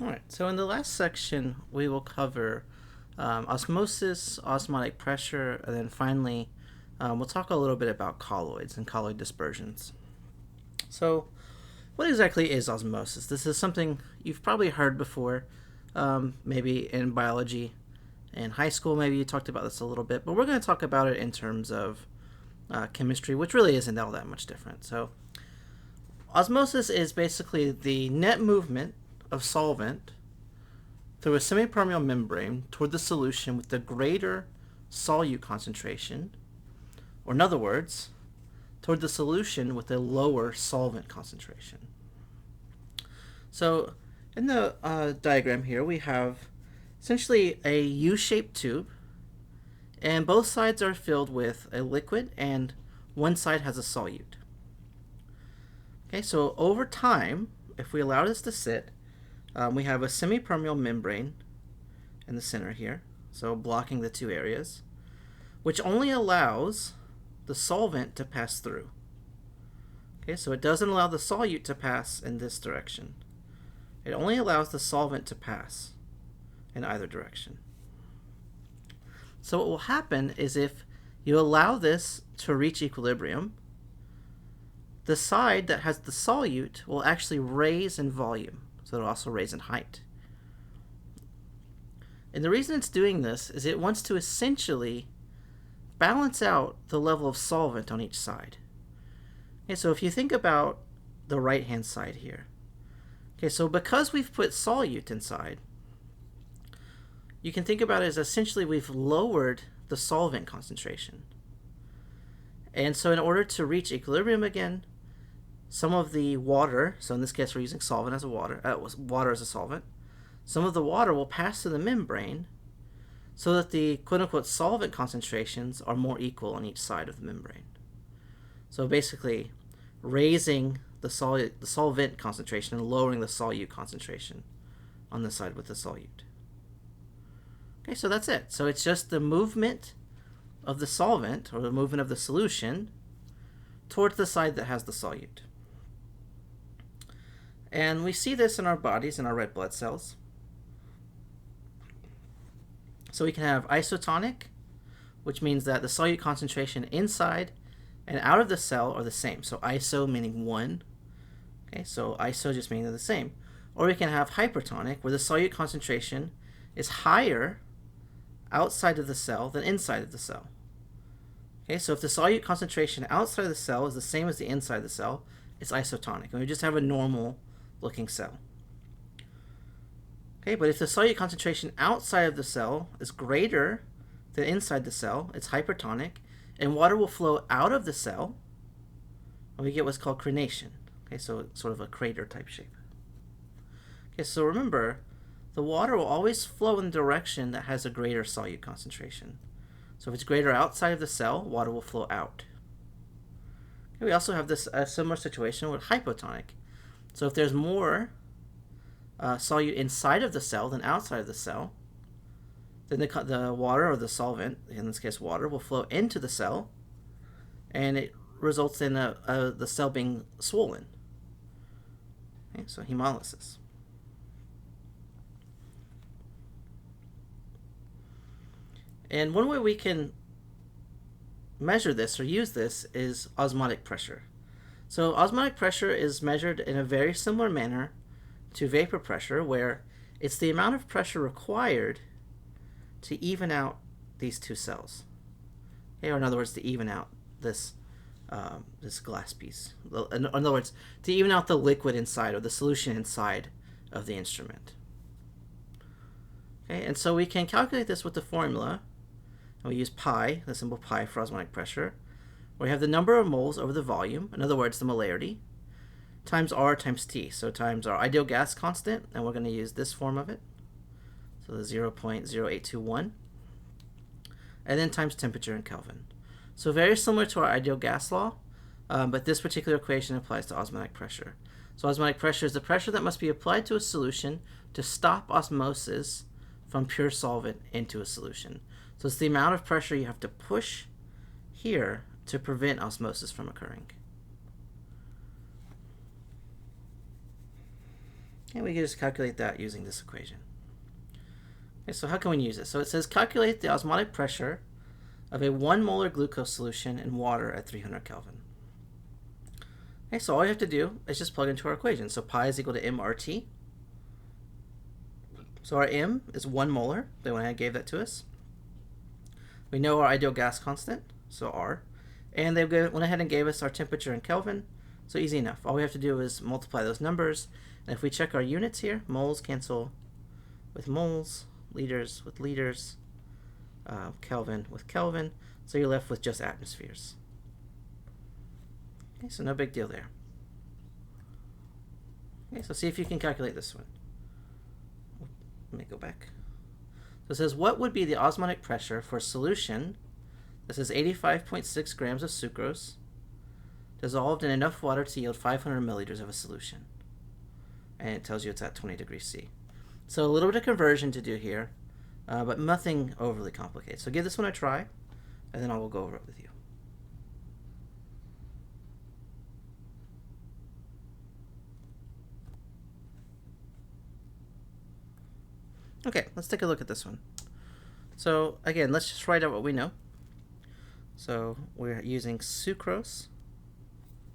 All right, so in the last section, we will cover osmosis, osmotic pressure, and then finally, we'll talk a little bit about colloids and colloid dispersions. So, what exactly is osmosis? This is something you've probably heard before, maybe in biology. In high school, maybe you talked about this a little bit, but we're going to talk about it in terms of chemistry, which really isn't all that much different. So, osmosis is basically the net movement of solvent through a semipermeable membrane toward the solution with the greater solute concentration, or in other words, toward the solution with a lower solvent concentration. So in the diagram here, we have essentially a U-shaped tube, and both sides are filled with a liquid, and one side has a solute. Okay, so over time, if we allow this to sit, we have a semipermeable membrane in the center here, so blocking the two areas, which only allows the solvent to pass through. Okay, so it doesn't allow the solute to pass in this direction. It only allows the solvent to pass in either direction. So what will happen is if you allow this to reach equilibrium, the side that has the solute will actually raise in volume, so it'll also raise in height. And the reason it's doing this is it wants to essentially balance out the level of solvent on each side. Okay, so if you think about the right-hand side here, okay, so because we've put solute inside, you can think about it as essentially we've lowered the solvent concentration. And so in order to reach equilibrium again, some of the water, so in this case we're using solvent as a water as a solvent, some of the water will pass through the membrane so that the quote-unquote solvent concentrations are more equal on each side of the membrane. So basically raising the solvent concentration and lowering the solute concentration on the side with the solute. Okay, so that's it. So it's just the movement of the solvent, or the movement of the solution, towards the side that has the solute. And we see this in our bodies, in our red blood cells. So we can have isotonic, which means that the solute concentration inside and out of the cell are the same. So iso meaning one. Okay, so iso just meaning they're the same. Or we can have hypertonic, where the solute concentration is higher outside of the cell than inside of the cell. Okay, so if the solute concentration outside of the cell is the same as the inside of the cell, it's isotonic, and we just have a normal looking cell. Okay, but if the solute concentration outside of the cell is greater than inside the cell, it's hypertonic, and water will flow out of the cell, and we get what's called crenation. Okay, so sort of a crater type shape. Okay, so remember, the water will always flow in the direction that has a greater solute concentration. So if it's greater outside of the cell, water will flow out. Okay, we also have this similar situation with hypotonic. So if there's more solute inside of the cell than outside of the cell, then the water, or the solvent, in this case water, will flow into the cell, and it results in the cell being swollen. Okay, so hemolysis. And one way we can measure this or use this is osmotic pressure. So osmotic pressure is measured in a very similar manner to vapor pressure, where it's the amount of pressure required to even out these two cells. Okay, or in other words, to even out this glass piece. In other words, to even out the liquid inside, or the solution inside of the instrument. Okay, and so we can calculate this with the formula. And we use pi, the symbol pi for osmotic pressure, where we have the number of moles over the volume, in other words, the molarity, times R times T. So times our ideal gas constant, and we're going to use this form of it, so the 0.0821, and then times temperature in Kelvin. So very similar to our ideal gas law, but this particular equation applies to osmotic pressure. So osmotic pressure is the pressure that must be applied to a solution to stop osmosis from pure solvent into a solution. So it's the amount of pressure you have to push here to prevent osmosis from occurring. And we can just calculate that using this equation. Okay, so how can we use it? So it says calculate the osmotic pressure of a 1 molar glucose solution in water at 300 Kelvin. Okay, so all you have to do is just plug into our equation. So pi is equal to mRT. So our m is 1 molar. They went ahead and gave that to us. We know our ideal gas constant, so R. And they went ahead and gave us our temperature in Kelvin. So easy enough. All we have to do is multiply those numbers. And if we check our units here, moles cancel with moles, liters with liters, Kelvin with Kelvin. So you're left with just atmospheres. Okay, so no big deal there. Okay, so see if you can calculate this one. Let me go back. So it says, what would be the osmotic pressure for a solution? This is 85.6 grams of sucrose dissolved in enough water to yield 500 milliliters of a solution. And it tells you it's at 20 degrees C. So a little bit of conversion to do here, but nothing overly complicated. So give this one a try, and then I will go over it with you. Okay, let's take a look at this one. So again, let's just write out what we know. So we're using sucrose.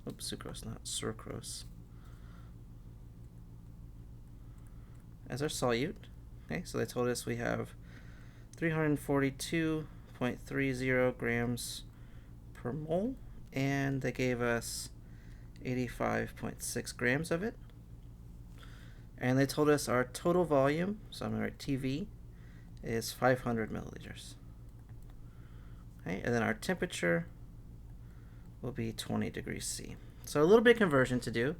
Oops, sucrose, not sucrose. As our solute. Okay, so they told us we have 342.30 grams per mole, and they gave us 85.6 grams of it. And they told us our total volume, so I'm going to write TV, is 500 milliliters. Okay, and then our temperature will be 20 degrees C. So a little bit of conversion to do.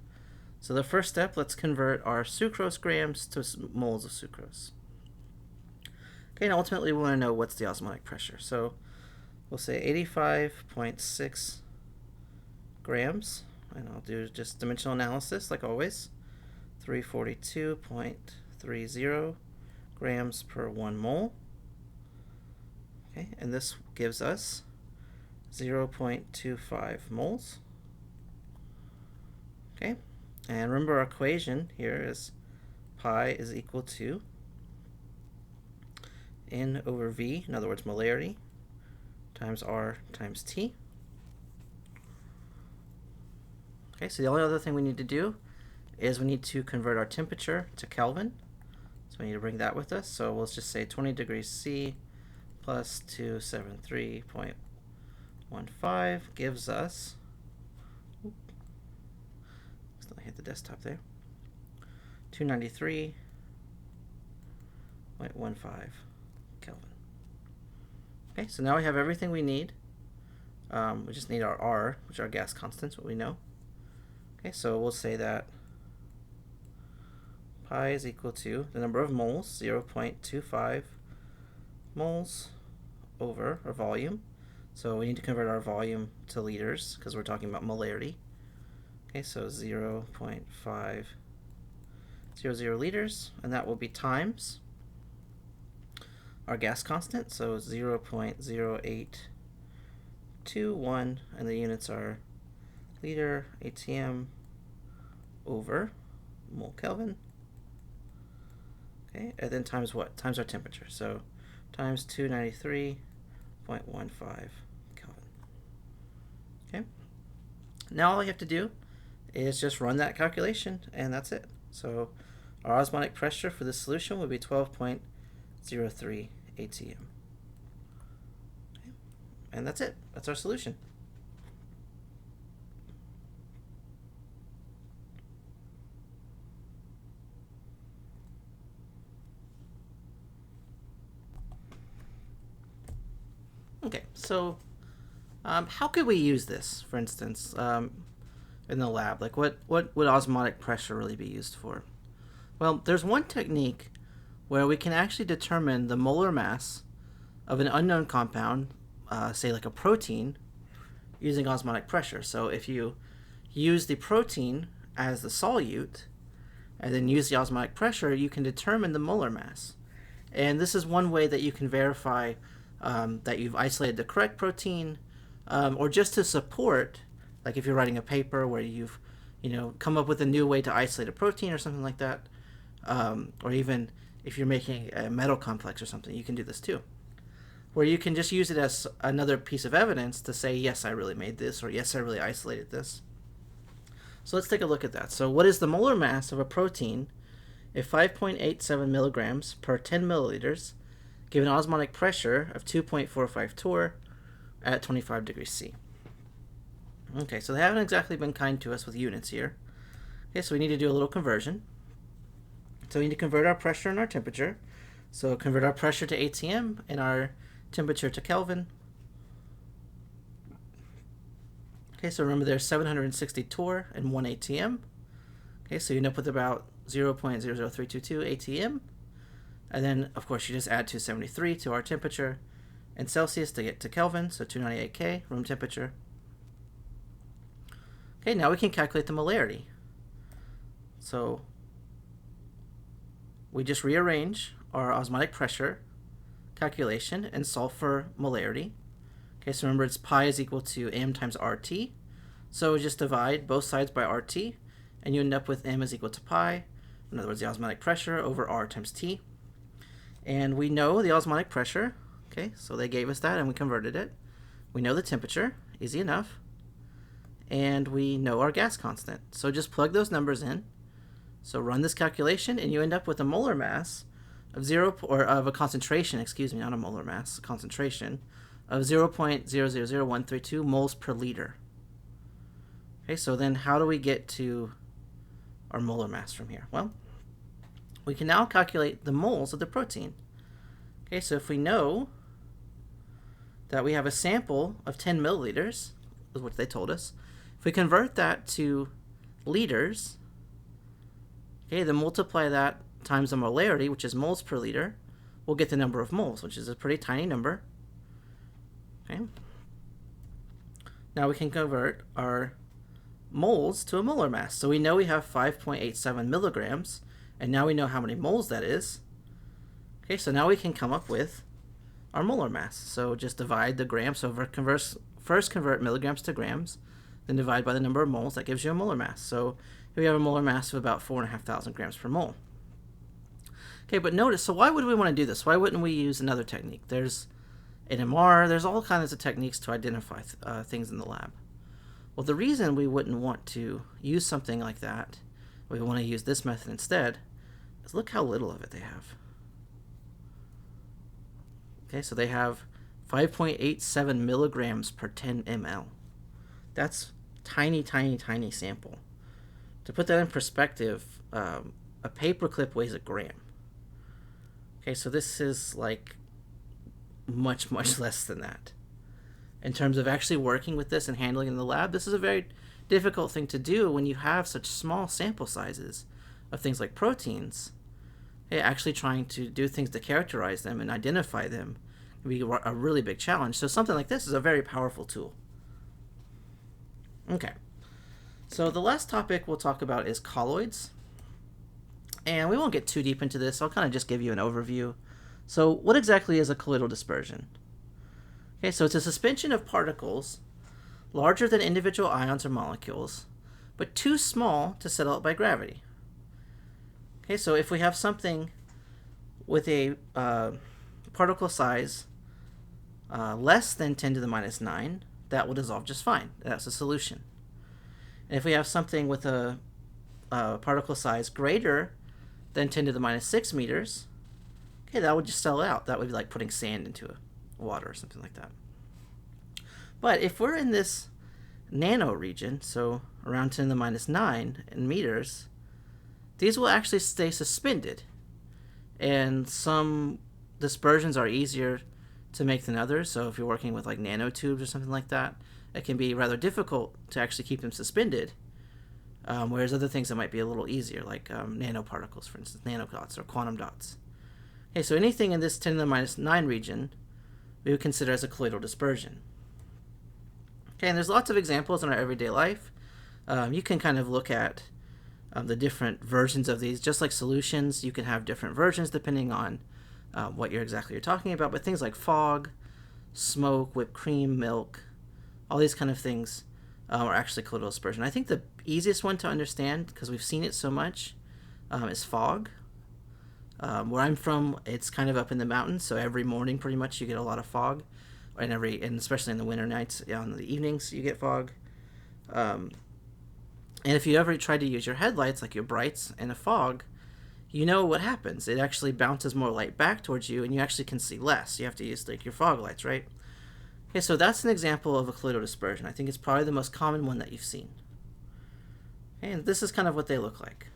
So the first step, let's convert our sucrose grams to moles of sucrose. Okay, and ultimately we want to know what's the osmotic pressure. So we'll say 85.6 grams, and I'll do just dimensional analysis like always. 342.30 grams per 1 mole. Okay, and this gives us 0.25 moles. Okay, and remember our equation here is pi is equal to N over V, in other words molarity, times R times T. Okay, so the only other thing we need to do is we need to convert our temperature to Kelvin. So we need to bring that with us. So we'll just say 20 degrees C plus 273.15 gives us, still hit the desktop there, 293.15 Kelvin. Okay, so now we have everything we need. We just need our R, which are our gas constants, what we know. Okay, so we'll say that pi is equal to the number of moles, 0.25 moles over our volume. So we need to convert our volume to liters because we're talking about molarity. Okay, so 0.500 liters, and that will be times our gas constant, so 0.0821, and the units are liter ATM over mole Kelvin. Okay, and then times what? Times our temperature. So times 293.15 Kelvin. Okay. Now all you have to do is just run that calculation, and that's it. So our osmotic pressure for this solution would be 12.03 atm. Okay. And that's it. That's our solution. Okay, so how could we use this, for instance, in the lab? Like, what would osmotic pressure really be used for? Well, there's one technique where we can actually determine the molar mass of an unknown compound, say like a protein, using osmotic pressure. So if you use the protein as the solute and then use the osmotic pressure, you can determine the molar mass. And this is one way that you can verify that you've isolated the correct protein, or just to support, like if you're writing a paper where you've come up with a new way to isolate a protein or something like that, or even if you're making a metal complex or something, you can do this too, where you can just use it as another piece of evidence to say, yes, I really made this, or yes, I really isolated this. So let's take a look at that. So what is the molar mass of a protein if 5.87 milligrams per 10 milliliters given osmotic pressure of 2.45 torr at 25 degrees C? Okay, so they haven't exactly been kind to us with units here. Okay, so we need to do a little conversion. So we need to convert our pressure and our temperature. So convert our pressure to atm and our temperature to Kelvin. Okay, so remember there's 760 torr and 1 atm. Okay, so you end up with about 0.00322 atm. And then, of course, you just add 273 to our temperature in Celsius to get to Kelvin, so 298 K, room temperature. Okay, now we can calculate the molarity. So we just rearrange our osmotic pressure calculation and solve for molarity. Okay, so remember it's pi is equal to m times RT. So we just divide both sides by RT, and you end up with m is equal to pi, in other words, the osmotic pressure over R times T. And we know the osmotic pressure, okay, so they gave us that and we converted it. We know the temperature, easy enough. And we know our gas constant. So just plug those numbers in. So run this calculation and you end up with a molar mass of of a concentration, excuse me, not a molar mass, a concentration of 0.000132 moles per liter. Okay, so then how do we get to our molar mass from here? Well, we can now calculate the moles of the protein. Okay, so if we know that we have a sample of 10 milliliters, is what they told us, if we convert that to liters, okay, then multiply that times the molarity, which is moles per liter, we'll get the number of moles, which is a pretty tiny number. Okay. Now we can convert our moles to a molar mass. So we know we have 5.87 milligrams, and now we know how many moles that is. Okay, so now we can come up with our molar mass. So just divide the grams over, first convert milligrams to grams, then divide by the number of moles. That gives you a molar mass. So we have a molar mass of about 4,500 grams per mole. Okay, but notice, so why would we want to do this? Why wouldn't we use another technique? There's NMR, there's all kinds of techniques to identify things in the lab. Well, the reason we wouldn't want to use something like that, we want to use this method instead, is look how little of it they have. Okay, so they have 5.87 milligrams per 10 ml. That's tiny, tiny, tiny sample. To put that in perspective, a paperclip weighs a gram. Okay, so this is like much, much less than that. In terms of actually working with this and handling it in the lab, this is a very difficult thing to do when you have such small sample sizes of things like proteins. Okay, actually trying to do things to characterize them and identify them can be a really big challenge. So something like this is a very powerful tool. Okay, so the last topic we'll talk about is colloids. And we won't get too deep into this. I'll kind of just give you an overview. So what exactly is a colloidal dispersion? Okay, so it's a suspension of particles larger than individual ions or molecules, but too small to settle out by gravity. Okay, so if we have something with a particle size less than 10 to the minus 9, that will dissolve just fine. That's a solution. And if we have something with a particle size greater than 10 to the minus 6 meters, okay, that would just settle out. That would be like putting sand into water or something like that. But if we're in this nano region, so around 10 to the minus 9 in meters, these will actually stay suspended. And some dispersions are easier to make than others. So if you're working with like nanotubes or something like that, it can be rather difficult to actually keep them suspended. Whereas other things that might be a little easier, like nanoparticles, for instance, nanodots or quantum dots. Okay, so anything in this 10 to the minus 9 region, we would consider as a colloidal dispersion. Okay, and there's lots of examples in our everyday life. You can kind of look at the different versions of these. Just like solutions, you can have different versions depending on what you're talking about. But things like fog, smoke, whipped cream, milk, all these kind of things are actually colloidal dispersion. I think the easiest one to understand, because we've seen it so much, is fog. Where I'm from, it's kind of up in the mountains, so every morning pretty much you get a lot of fog, and especially in the winter nights, on the evenings you get fog. And if you ever try to use your headlights, like your brights, in a fog, you know what happens. It actually bounces more light back towards you, and you actually can see less. You have to use like your fog lights, right? Okay, so that's an example of a colloidal dispersion. I think it's probably the most common one that you've seen. Okay, and this is kind of what they look like.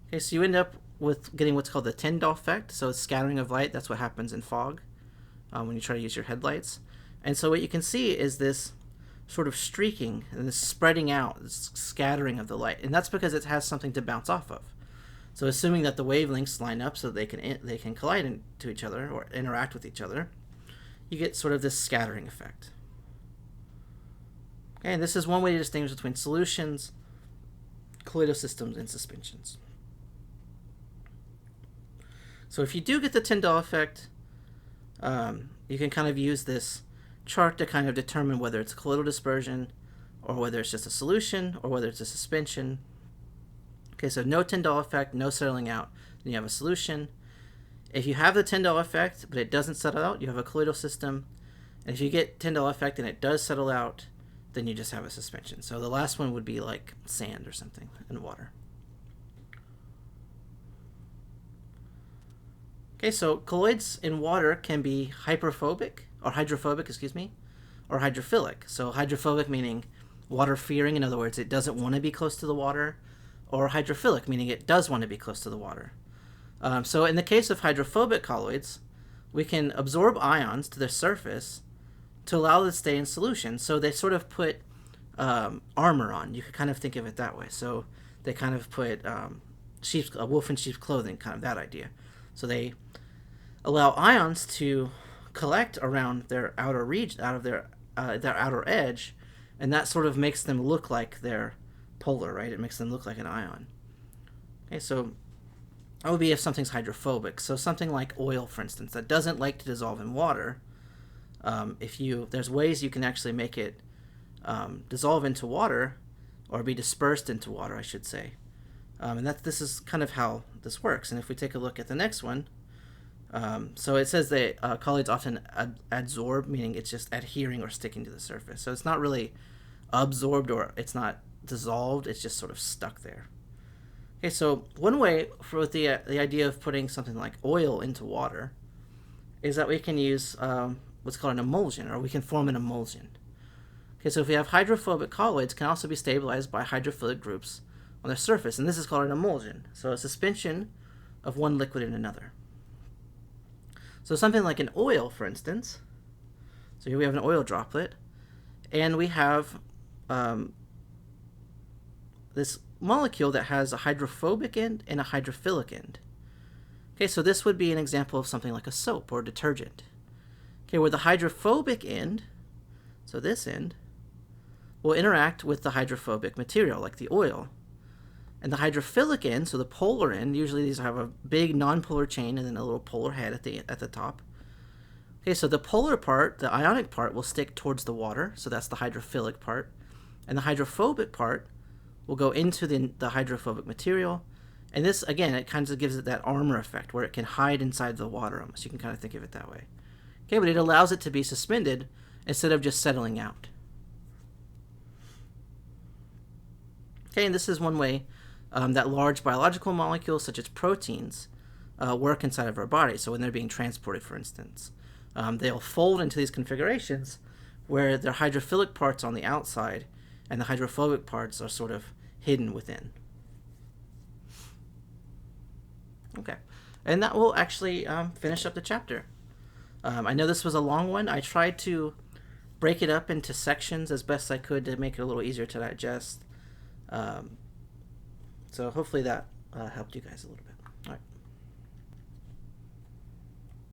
Okay, so you end up with getting what's called the Tyndall effect. So it's scattering of light. That's what happens in fog when you try to use your headlights. And so what you can see is this sort of streaking and this spreading out, this scattering of the light. And that's because it has something to bounce off of. So assuming that the wavelengths line up so they can collide into each other or interact with each other, you get sort of this scattering effect. Okay, and this is one way to distinguish between solutions, colloidal systems, and suspensions. So if you do get the Tyndall effect, you can kind of use this chart to kind of determine whether it's a colloidal dispersion or whether it's just a solution or whether it's a suspension. Okay, so no Tyndall effect, no settling out, then you have a solution. If you have the Tyndall effect but it doesn't settle out, you have a colloidal system. And if you get Tyndall effect and it does settle out, then you just have a suspension. So the last one would be like sand or something in water. Okay, so colloids in water can be hydrophobic, or hydrophilic. So hydrophobic meaning water-fearing, in other words, it doesn't want to be close to the water, or hydrophilic meaning it does want to be close to the water. So in the case of hydrophobic colloids, we can absorb ions to their surface to allow them to stay in solution. So they sort of put armor on. You could kind of think of it that way. So they kind of put a wolf in sheep's clothing, kind of that idea. So they allow ions to collect around their outer region, out of their outer edge, and that sort of makes them look like they're polar, right? It makes them look like an ion. Okay, so that would be if something's hydrophobic. So something like oil, for instance, that doesn't like to dissolve in water. There's ways you can actually make it dissolve into water, or be dispersed into water, I should say. And this is kind of how this works. And if we take a look at the next one, so it says that colloids often adsorb, meaning it's just adhering or sticking to the surface. So it's not really absorbed or it's not dissolved, it's just sort of stuck there. Okay, so one way for the idea of putting something like oil into water is that we can use what's called an emulsion, or we can form an emulsion. Okay, so if we have hydrophobic colloids, can also be stabilized by hydrophilic groups on their surface, and this is called an emulsion. So a suspension of one liquid in another. So something like an oil, for instance. So here we have an oil droplet, and we have this molecule that has a hydrophobic end and a hydrophilic end. Okay, so this would be an example of something like a soap or detergent. Okay, where the hydrophobic end, so this end, will interact with the hydrophobic material, like the oil. And the hydrophilic end, so the polar end, usually these have a big nonpolar chain and then a little polar head at the top. Okay, so the polar part, the ionic part, will stick towards the water, so that's the hydrophilic part. And the hydrophobic part will go into the hydrophobic material. And this, again, it kind of gives it that armor effect where it can hide inside the water almost. You can kind of think of it that way. Okay, but it allows it to be suspended instead of just settling out. Okay, and this is one way that large biological molecules, such as proteins, work inside of our body. So when they're being transported, for instance, they'll fold into these configurations where their hydrophilic parts on the outside and the hydrophobic parts are sort of hidden within. Okay, and that will actually finish up the chapter. I know this was a long one. I tried to break it up into sections as best I could to make it a little easier to digest. So hopefully that helped you guys a little bit.